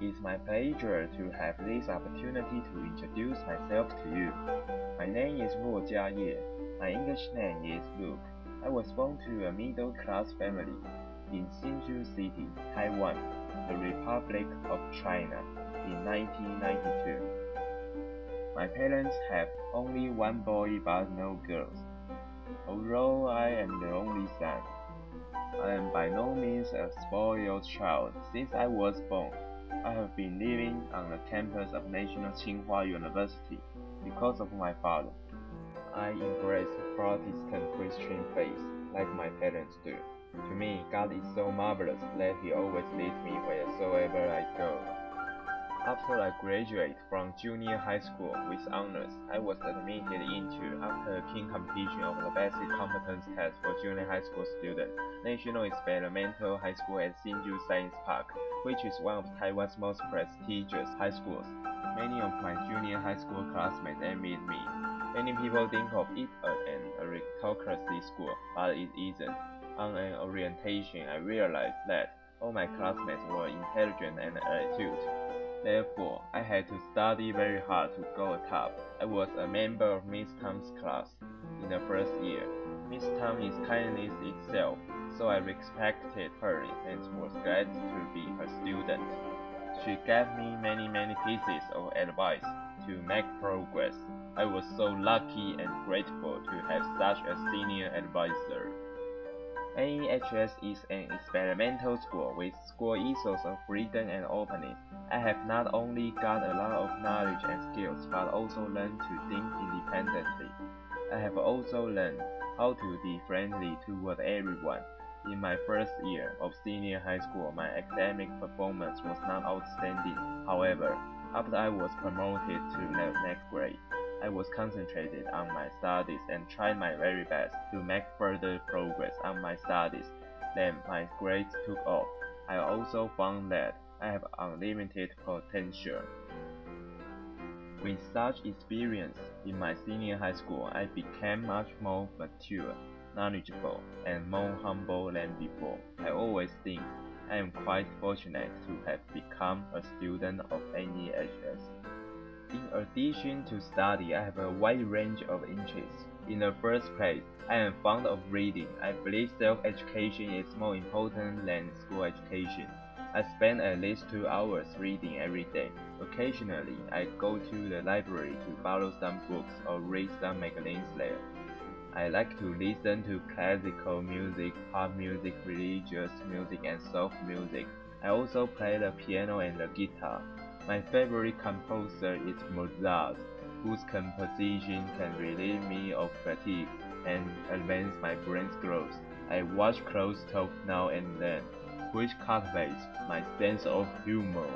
It's my pleasure to have this opportunity to introduce myself to you. My name is Luo Jiaye. My English name is Luke. I was born to a middle-class family in Hsinchu City, Taiwan, the Republic of China, in 1992. My parents have only one boy but no girls. Although I am the only son, I am by no means a spoiled child. Since I was born, I have been living on the campus of National Tsinghua University because of my father. I embrace Protestant Christian faith like my parents do. To me, God is so marvelous that He always leads me wheresoever I go. After I graduated from junior high school with honors, I was admitted into, after a keen competition of the basic competence test for junior high school students, National Experimental High School at Hsinchu Science Park, which is one of Taiwan's most prestigious high schools. Many of my junior high school classmates envied me. Many people think of it as an aristocracy school, but it isn't. On an orientation, I realized that all my classmates were intelligent and astute. Therefore, I had to study very hard to go atop. I was a member of Miss Tam's class in the first year. Miss Tam is kindness itself, so I respected her and was glad to be her student. She gave me many pieces of advice to make progress. I was so lucky and grateful to have such a senior advisor. NEHS is an experimental school with school ethos of freedom and openness. I have not only got a lot of knowledge and skills, but also learned to think independently. I have also learned how to be friendly toward everyone. In my first year of senior high school, my academic performance was not outstanding. However, after I was promoted to the next grade, I was concentrated on my studies and tried my very best to make further progress on my studies. Then my grades took off. I also found that I have unlimited potential. With such experience in my senior high school, I became much more mature, knowledgeable, and more humble than before. I always think I am quite fortunate to have become a student of NEHS. In addition to study, I have a wide range of interests. In the first place, I am fond of reading. I believe self-education is more important than school education. I spend at least 2 hours reading every day. Occasionally, I go to the library to borrow some books or read some magazines there. I like to listen to classical music, pop music, religious music, and soft music. I also play the piano and the guitar. My favorite composer is Mozart, whose composition can relieve me of fatigue and advance my brain's growth. I watch close talk now and then, which cultivates my sense of humor.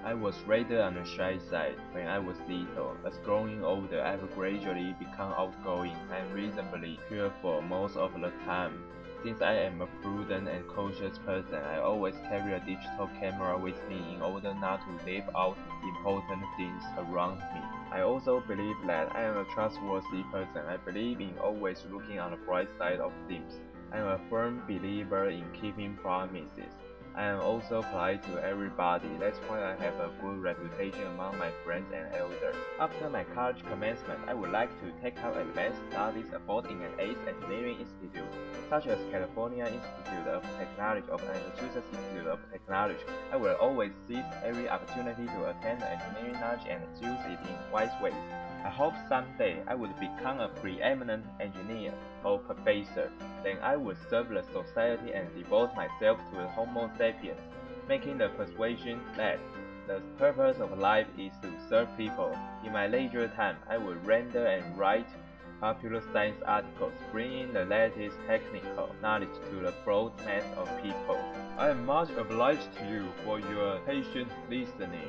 I was rather on the shy side when I was little. As growing older, I have gradually become outgoing and reasonably cheerful most of the time. Since I am a prudent and cautious person, I always carry a digital camera with me in order not to leave out important things around me. I also believe that I am a trustworthy person. I believe in always looking on the bright side of things. I am a firm believer in keeping promises. I am also polite to everybody. That's why I have a good reputation among my friends and elders. After my college commencement, I would like to take up advanced studies both in an ACE engineering institute, such as California Institute of Technology or Massachusetts Institute of Technology. I will always seize every opportunity to attend engineering knowledge and use it in wise ways. I hope someday I would become a preeminent engineer or professor. Then I would serve the society and devote myself to the Homo sapiens, making the persuasion that the purpose of life is to serve people. In my leisure time, I would render and write popular science articles, bringing the latest technical knowledge to the broad mass of people. I am much obliged to you for your patient listening.